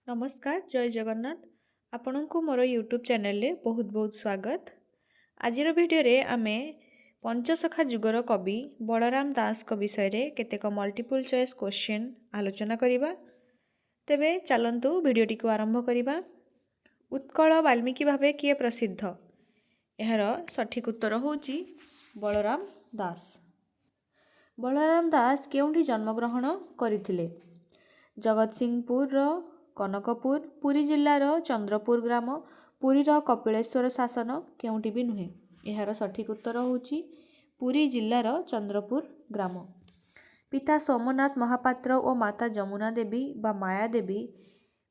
नमस्कार जय जगन्नाथ आपण को मोर यूट्यूब चैनल रे बहुत बहुत स्वागत। आजिर भिडियो रे आमे पंचसखा जुगर कवि बलराम दास को विषय रे केतेक मल्टीपल चॉइस क्वेश्चन आलोचना करिबा। तेबे चलंतु भिडियोटी को आरंभ करिबा। उत्कल वाल्मीकि भावे किए प्रसिद्ध? एहार सठिक उत्तर होची बलराम दास। बलराम दास केउंठी जन्मग्रहण करिथिले? जगतसिंहपुर कनकपुर, पुरी जिल्लार चंद्रपुर ग्राम, पुरीर कपिलेश्वर शासन केउंठी भी नुहे। एहार सठिक उत्तर होची पुरी जिल्लार चंद्रपुर ग्राम। पिता सोमनाथ महापात्र और माता जमुना देवी बा माया देवी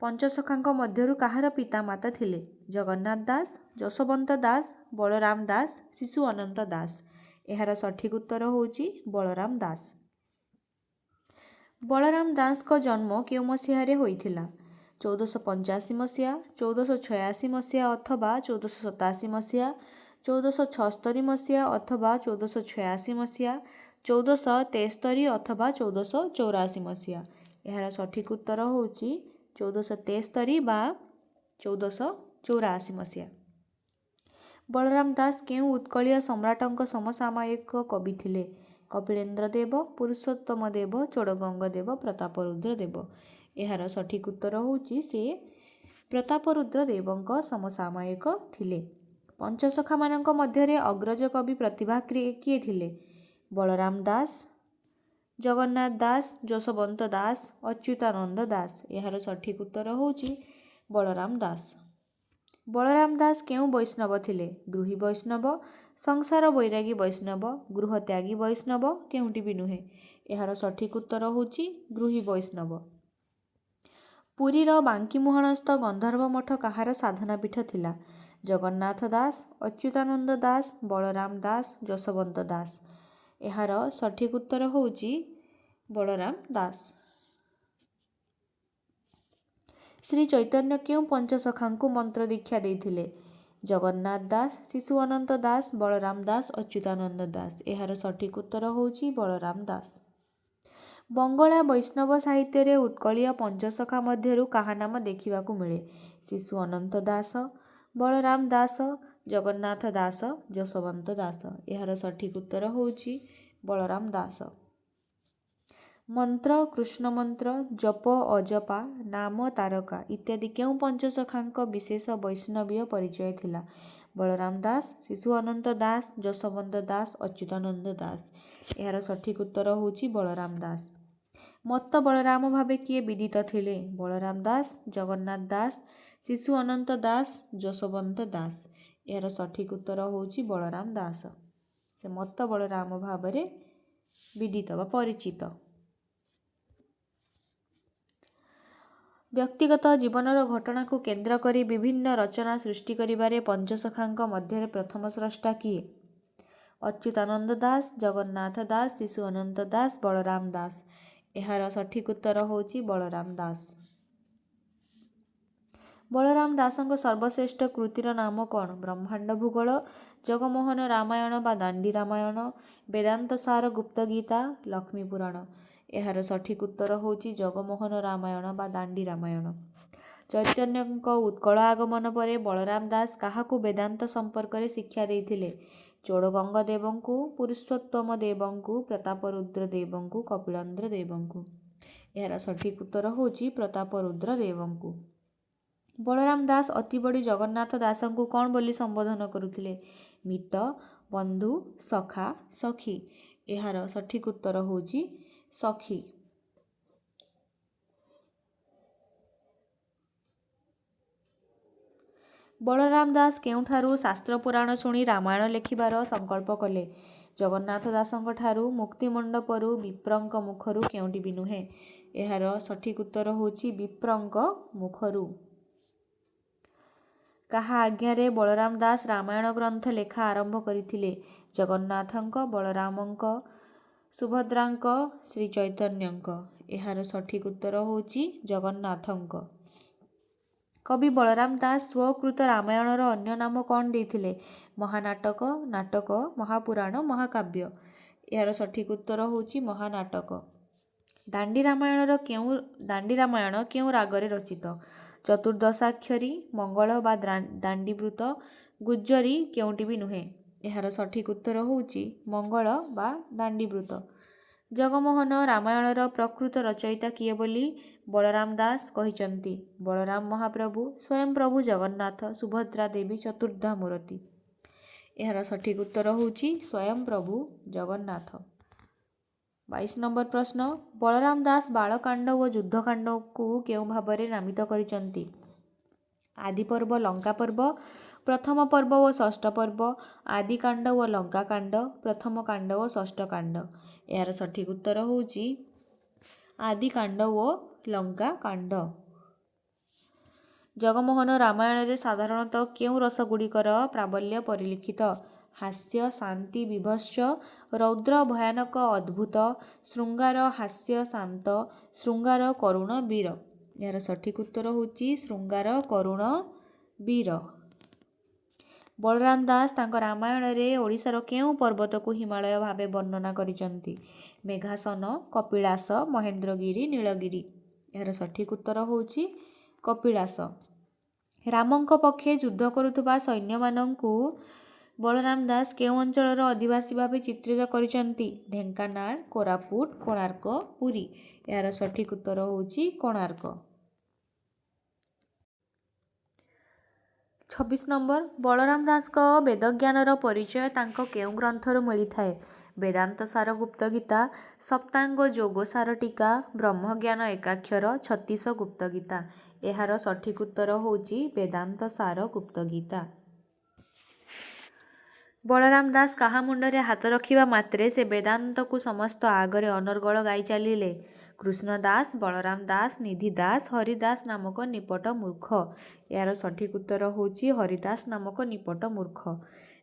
पंचसखांक मध्यरु काहार पिता माता थिले? जगन्नाथ दास, जशवंत दास, बलराम दास, शिशु अनंत दास। एहार सठिक उत्तर होची बलराम दास। बलराम दास को जन्म केउ मसीहारे होइथिला? 1485 मसीहा, 1486 मसीहा अथवा 1487 मसीहा, 1476 मसीहा अथवा 1486 मसीहा, 1473 अथवा 1484 मसीहा। एहार सठिक उत्तर होची 1473 बा 1484 मसीहा। बलराम दास केउ उत्कलीय सम्राटक समसामयिक कवि थिले? कपिलेन्द्र देव, पुरुषोत्तम देव, चोड़गंग देव, प्रतापरुद्र देव। एहार सठिक उत्तर होची से प्रतापरुद्र देवंक समसामयिक थिले। पंचसखा मानक मध्यरे अग्रज कवि प्रतिभा किए थिले? बलराम दास, जगन्नाथ दास, जशवंत दास, अच्युतानंद दास। एहार सठिक उत्तर होची बलराम दास। बलराम दास केउ वैष्णव थिले? गृही वैष्णव, संसार बैरागी वैष्णव, गृहत्यागी वैष्णव केउंटी भी नुहे। एहार सठिक उत्तर होची गृही वैष्णव। पुरीर बांकीमुहाणस्थ गंधर्व मठ काहार साधना पीठ थिला? जगन्नाथ दास, अच्युतानंद दास, बलराम दास, जशवंत दास। एहार सठिक उत्तर होची बलराम दास। श्री चैतन्य केउ पंचसखांकु मंत्र दीक्षा देइथिले? जगन्नाथ दास, शिशु अनंत दास, बलराम दास, अच्युतानंद दास। एहार सठिक उत्तर होची बलराम दास। बंगला वैष्णव साहित्य रे उत्कलीय पंचसखा मध्यरु काहा नाम देखिबाकु मिले? शिशु अनंत दास, बलराम दास, जगन्नाथ दास, जशवंत दास। एहार सठिक उत्तर होची बलराम दास। मंत्र, कृष्ण मंत्र, जप अजपा, नाम तारका इत्यादि केउ पंचसखांक विशेष वैष्णवीय परिचय थिला? बलराम दास, शिशु अनंत दास, जशवंत दास, अच्युतानंद दास। एहार सठिक उत्तर होची बलराम दास। मत्त बलराम भावे किए विदित थिले? बलराम दास, जगन्नाथ दास, शिशु अनंत दास, जशवंत दास। एहार सठिक उत्तर होची बलराम दास। से मत्त बलराम भावरे विदित बा परिचित। व्यक्तिगत जीवनर घटना को केंद्र करी विभिन्न रचना सृष्टि करिबारे पंचसखांक मध्यरे प्रथम स्रष्टा किए? अच्युतानंद दास, जगन्नाथ दास, शिशु अनंत दास, बलराम दास। एहार सठिक उत्तर होची बलराम दास। बलराम दासंक सर्वश्रेष्ठ कृतिर नाम कौन? ब्रह्मांड भूगोल, जगमोहन रामायण बा दांडी रामायण, वेदांत सार गुप्त गीता, लक्ष्मी पुराण। एहार सठिक उत्तर होची जगमोहन रामायण बा दांडी रामायण। चैतन्यक उत्कल आगमन परे बलराम दास काहाकु वेदांत संपर्क रे शिक्षा देइथिले? चोड़गंग देवंकु, पुरुषोत्तम देवंकु, प्रतापरुद्र देवंकु, कपिलेन्द्र देवंकु। एहार सठिक उत्तर होची प्रतापरुद्र देवंकु। बलराम दास अति बड़ी जगन्नाथ दासंकु कौन बोली संबोधन करुथिले? मित, बंधु, सखा, सखी। एहार सठिक उत्तर होची सखी। बलराम दास केउठारु शास्त्र पुराण शुणी रामायण लेखिबार संकल्प कले? जगन्नाथ दासंक ठारु, मुक्तिमंडपरु, विप्रंक मुखरु केउंटी भी नुहे। एहार सठिक उत्तर होची विप्रंक मुखरु। काहा आज्ञारे बलराम दास रामायण ग्रंथ लेखा आरंभ करिथिले? जगन्नाथंक, बलरामंक, सुभद्रांक, श्री चैतन्यंक। एहार सठिक उत्तर होची जगन्नाथंक। कवि बलराम दास स्वकृत रामायणर अन्य नाम कौन देइथिले? महानाटक, नाटक, महापुराण, महाकाव्य। एहार सठिक उत्तर होची महानाटक। ଦାଣ୍ଡି ରାମାୟଣ କେଉଁ ରାଗରେ ରଚିତ? ଚତୁର୍ଦ୍ଦଶାକ୍ଷରୀ, ମଙ୍ଗଳ ବା ଦାଣ୍ଡିବୃତ, ଗୁଜ୍ଜରୀ କେଉଁଟି ବି ନୁହେଁ। ଏହାର ସଠିକ୍ ଉତ୍ତର ହେଉଛି ମଙ୍ଗଳ ବା ଦାଣ୍ଡିବୃତ। ଜଗମୋହନ ରାମାୟଣର ପ୍ରକୃତ ରଚୟିତା କିଏ ବୋଲି ବଳରାମ ଦାସ କହିଛନ୍ତି? ବଳରାମ ମହାପ୍ରଭୁ, ସ୍ୱୟଂ ପ୍ରଭୁ ଜଗନ୍ନାଥ, ସୁଭଦ୍ରା ଦେବୀ, ଚତୁର୍ଦ୍ଧାମୂରତି। ଏହାର ସଠିକ୍ ଉତ୍ତର ହେଉଛି ସ୍ୱୟଂ ପ୍ରଭୁ ଜଗନ୍ନାଥ। 22 ନମ୍ବର ପ୍ରଶ୍ନ, ବଳରାମ ଦାସ ବାଳକାଣ୍ଡ ଓ ଯୁଦ୍ଧକାଣ୍ଡକୁ କେଉଁ ଭାବରେ ନାମିତ କରିଛନ୍ତି? ଆଦିପର୍ବ, ଲଙ୍କା ପର୍ବ, ପ୍ରଥମ ପର୍ବ ଓ ଷଷ୍ଠ ପର୍ବ, ଆଦିକାଣ୍ଡ ଓ ଲଙ୍କାକାଣ୍ଡ, ପ୍ରଥମ କାଣ୍ଡ ଓ ଷଷ୍ଠ କାଣ୍ଡ। ଏହାର ସଠିକ୍ ଉତ୍ତର ହେଉଛି ଆଦିକାଣ୍ଡ ଓ ଲଙ୍କାକାଣ୍ଡ। ଜଗମୋହନ ରାମାୟଣରେ ସାଧାରଣତଃ କେଉଁ ରସଗୁଡ଼ିକର ପ୍ରାବଲ୍ୟ ପରିଲକ୍ଷିତ? ହାସ୍ୟ, ଶାନ୍ତି, ବୀଭତ୍ସ, ରୌଦ୍ର, ଭୟାନକ, ଅଦ୍ଭୁତ, ଶୃଙ୍ଗାର, ହାସ୍ୟ, ଶାନ୍ତ, ଶୃଙ୍ଗାର, କରୁଣ, ବୀର। ଏହାର ସଠିକ୍ ଉତ୍ତର ହେଉଛି ଶୃଙ୍ଗାର, କରୁଣ, ବୀର। ବଳରାମ ଦାସ ତାଙ୍କ ରାମାୟଣରେ ଓଡ଼ିଶାର କେଉଁ ପର୍ବତକୁ ହିମାଳୟ ଭାବେ ବର୍ଣ୍ଣନା କରିଛନ୍ତି? ମେଘାସନ, କପିଳାସ, ମହେନ୍ଦ୍ରଗିରି, ନୀଳଗିରି। ଏହାର ସଠିକ୍ ଉତ୍ତର ହେଉଛି କପିଳାସ। ରାମଙ୍କ ପକ୍ଷେ ଯୁଦ୍ଧ କରୁଥିବା ସୈନ୍ୟମାନଙ୍କୁ ବଳରାମ ଦାସ କେଉଁ ଅଞ୍ଚଳର ଅଧିବାସୀ ଭାବେ ଚିତ୍ରିତ କରିଛନ୍ତି? ଢେଙ୍କାନାଳ, କୋରାପୁଟ, କୋଣାର୍କ, ପୁରୀ। ଏହାର ସଠିକ୍ ଉତ୍ତର ହେଉଛି କୋଣାର୍କ। 26 ନମ୍ବର, ବଳରାମ ଦାସଙ୍କ ବେଦଜ୍ଞାନର ପରିଚୟ ତାଙ୍କ କେଉଁ ଗ୍ରନ୍ଥରୁ ମିଳିଥାଏ? ବେଦାନ୍ତ ସାର ଗୁପ୍ତ ଗୀତା, ସପ୍ତାଙ୍ଗ ଯୋଗ ସାର ଟୀକା, ବ୍ରହ୍ମଜ୍ଞାନ ଏକାକ୍ଷର, ଛତିଶ ଗୁପ୍ତ ଗୀତା। ଏହାର ସଠିକ୍ ଉତ୍ତର ହେଉଛି ବେଦାନ୍ତ ସାର ଗୁପ୍ତ ଗୀତା। ବଳରାମ ଦାସ କାହା ମୁଣ୍ଡରେ ହାତ ରଖିବା ମାତ୍ରେ ସେ ବେଦାନ୍ତକୁ ସମସ୍ତ ଆଗରେ ଅନର୍ଗଳ ଗାଇ ଚାଲିଲେ? କୃଷ୍ଣ ଦାସ, ବଳରାମ ଦାସ, ନିଧି ଦାସ, ହରିଦାସ ନାମକ ନିପଟ ମୂର୍ଖ। ଏହାର ସଠିକ୍ ଉତ୍ତର ହେଉଛି ହରିଦାସ ନାମକ ନିପଟ ମୂର୍ଖ।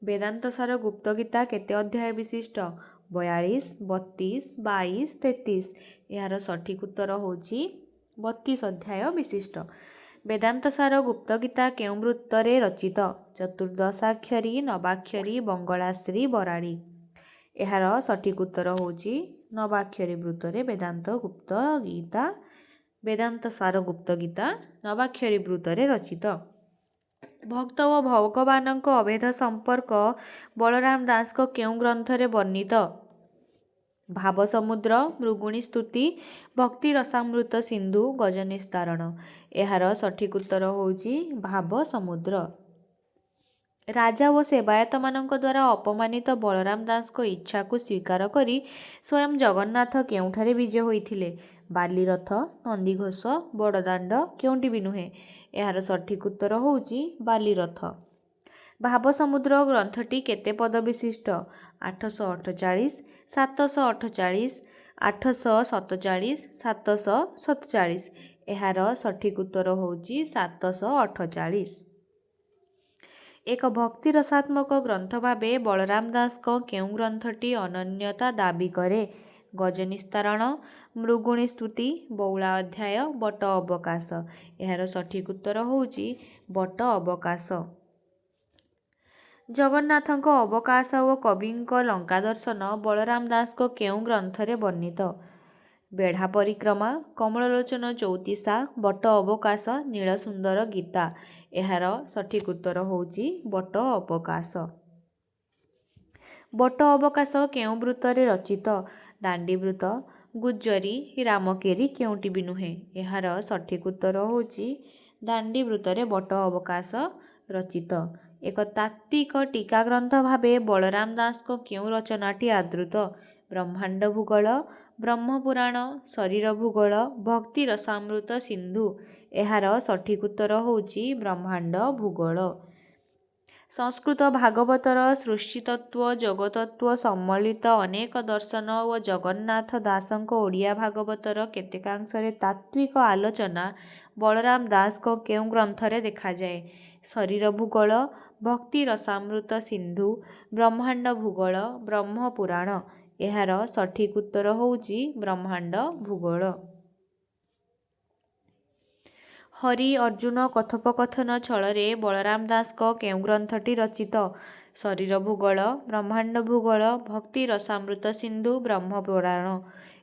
ବେଦାନ୍ତ ସାର ଗୁପ୍ତ ଗୀତା କେତେ ଅଧ୍ୟାୟ ବିଶିଷ୍ଟ? 42, 32, 22, 33। ଏହାର ସଠିକ୍ ଉତ୍ତର ହେଉଛି 32 ଅଧ୍ୟାୟ ବିଶିଷ୍ଟ। ବେଦାନ୍ତ ସାର ଗୁପ୍ତ ଗୀତା କେଉଁ ବୃତ୍ତରେ ରଚିତ? ଚତୁର୍ଦ୍ଦଶାକ୍ଷରୀ, ନବାକ୍ଷରୀ, ବଙ୍ଗଳାଶ୍ରୀ, ବରାଡ଼ି। ଏହାର ସଠିକ୍ ଉତ୍ତର ହେଉଛି ନବାକ୍ଷରୀ ବୃତ୍ତରେ ବେଦାନ୍ତ ସାର ଗୁପ୍ତ ଗୀତା ନବାକ୍ଷରୀ ବୃତ୍ତରେ ରଚିତ। ଭକ୍ତ ଓ ଭଗବାନଙ୍କ ଅଭେଦ ସମ୍ପର୍କ ବଳରାମ ଦାସଙ୍କ କେଉଁ ଗ୍ରନ୍ଥରେ ବର୍ଣ୍ଣିତ? ଭାବସମୁଦ୍ର, ମୃଗୁଣୀ ସ୍ତୁତି, ଭକ୍ତି ରସାମୃତ ସିନ୍ଧୁ, ଗଜନିସ୍ତାରଣ। ଏହାର ସଠିକ୍ ଉତ୍ତର ହେଉଛି ଭାବସମୁଦ୍ର। ରାଜା ଓ ସେବାୟତମାନଙ୍କ ଦ୍ୱାରା ଅପମାନିତ ବଳରାମ ଦାସଙ୍କ ଇଚ୍ଛାକୁ ସ୍ୱୀକାର କରି ସ୍ୱୟଂ ଜଗନ୍ନାଥ କେଉଁଠାରେ ବିଜେ ହୋଇଥିଲେ? ବାଲିରଥ, ନନ୍ଦିଘୋଷ, ବଡ଼ଦାଣ୍ଡ କେଉଁଟି ବି ନୁହେଁ। ଏହାର ସଠିକ୍ ଉତ୍ତର ହେଉଛି ବାଲିରଥ। ଭାବସମୁଦ୍ର ଗ୍ରନ୍ଥଟି କେତେ ପଦ ବିଶିଷ୍ଟ? 848, 748, 847, 747। ଏହାର ସଠିକ୍ ଉତ୍ତର ହେଉଛି 748। ଏକ ଭକ୍ତି ରସାତ୍ମକ ଗ୍ରନ୍ଥ ଭାବେ ବଳରାମ ଦାସଙ୍କ କେଉଁ ଗ୍ରନ୍ଥଟି ଅନନ୍ୟତା ଦାବୀ କରେ? ଗଜନିସ୍ତାରଣ, ମୃଗୁଣୀ ସ୍ତୁତି, ବଉଳା ଅଧ୍ୟାୟ, ବଟ ଅବକାଶ। ଏହାର ସଠିକ୍ ଉତ୍ତର ହେଉଛି ବଟ ଅବକାଶ। ଜଗନ୍ନାଥଙ୍କ ଅବକାଶ ଓ କବିଙ୍କ ଲଙ୍କା ଦର୍ଶନ ବଳରାମ ଦାସଙ୍କ କେଉଁ ଗ୍ରନ୍ଥରେ ବର୍ଣ୍ଣିତ? ବେଢ଼ା ପରିକ୍ରମା, କମଳଲୋଚନ ଚଉତିଶା, ବଟ ଅବକାଶ, ନୀଳସୁନ୍ଦର ଗୀତା। ଏହାର ସଠିକ୍ ଉତ୍ତର ହେଉଛି ବଟ ଅବକାଶ। ବଟ ଅବକାଶ କେଉଁ ବୃତ୍ତରେ ରଚିତ? ଦାଣ୍ଡିବୃତ, ଗୁଜ୍ଜରୀ, ରାମକେରି କେଉଁଟି ବି ନୁହେଁ। ଏହାର ସଠିକ୍ ଉତ୍ତର ହେଉଛି ଦାଣ୍ଡିବୃତ୍ତରେ ବଟ ଅବକାଶ ରଚିତ। ଏକ ତାତ୍ତ୍ୱିକ ଟୀକା ଗ୍ରନ୍ଥ ଭାବେ ବଳରାମ ଦାସଙ୍କ କେଉଁ ରଚନାଟି ଆଦୃତ? ବ୍ରହ୍ମାଣ୍ଡ ଭୂଗୋଳ, ବ୍ରହ୍ମପୁରାଣ, ଶରୀର ଭୂଗୋଳ, ଭକ୍ତି ରସାମୃତ ସିନ୍ଧୁ। ଏହାର ସଠିକ୍ ଉତ୍ତର ହେଉଛି ବ୍ରହ୍ମାଣ୍ଡ ଭୂଗୋଳ। ସଂସ୍କୃତ ଭାଗବତର ସୃଷ୍ଟିତତ୍ତ୍ୱ, ଯୋଗତତ୍ତ୍ୱ ସମ୍ବଳିତ ଅନେକ ଦର୍ଶନ ଓ ଜଗନ୍ନାଥ ଦାସଙ୍କ ଓଡ଼ିଆ ଭାଗବତର କେତେକାଂଶରେ ତାତ୍ତ୍ୱିକ ଆଲୋଚନା ବଳରାମ ଦାସଙ୍କ କେଉଁ ଗ୍ରନ୍ଥରେ ଦେଖାଯାଏ? ଶରୀର ଭୂଗୋଳ, ଭକ୍ତି ରସାମୃତ ସିନ୍ଧୁ, ବ୍ରହ୍ମାଣ୍ଡ ଭୂଗୋଳ, ବ୍ରହ୍ମପୁରାଣ। ଏହାର ସଠିକ୍ ଉତ୍ତର ହେଉଛି ବ୍ରହ୍ମାଣ୍ଡ ଭୂଗୋଳ। ହରି ଅର୍ଜୁନ କଥୋପକଥନ ଛଳରେ ବଳରାମ ଦାସଙ୍କ କେଉଁ ଗ୍ରନ୍ଥଟି ରଚିତ? ଶରୀର ଭୂଗୋଳ, ବ୍ରହ୍ମାଣ୍ଡ ଭୂଗୋଳ, ଭକ୍ତି ରସାମୃତ ସିନ୍ଧୁ, ବ୍ରହ୍ମପୁରାଣ।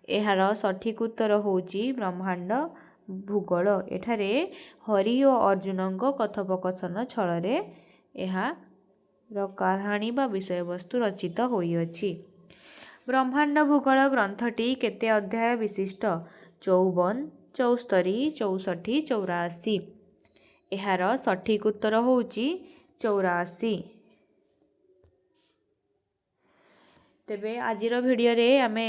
एहार सठिक उत्तर होउची ब्रह्मांड भूगोल। एठारे हरि और अर्जुन कथोपकथन छଳରେ एहार कहानी बा विषय वस्तु रचित होइअछि। ब्रह्मांड भूगोल ग्रंथटी केते अध्याय विशिष्ट? 54, 74, 64, 84। एहार सठिक उत्तर होउची 84। तेबे आजिर भिडियो रे आमे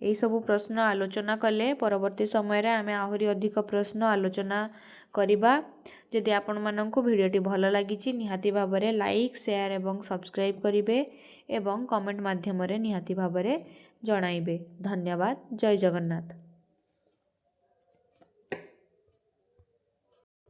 यही सबु प्रश्न आलोचना कले। परवर्ती समय रे आमे आहुरी अधिक प्रश्न आलोचना करिबा। जदि आपण माननकु भिडियोटी भल लागिछि निहाती भाबरे लाइक, शेयर एवं सब्सक्राइब करिवे एवं कमेंट माध्यम रे निहाती भाबरे जणाइबे। धन्यवाद। जय जगन्नाथ।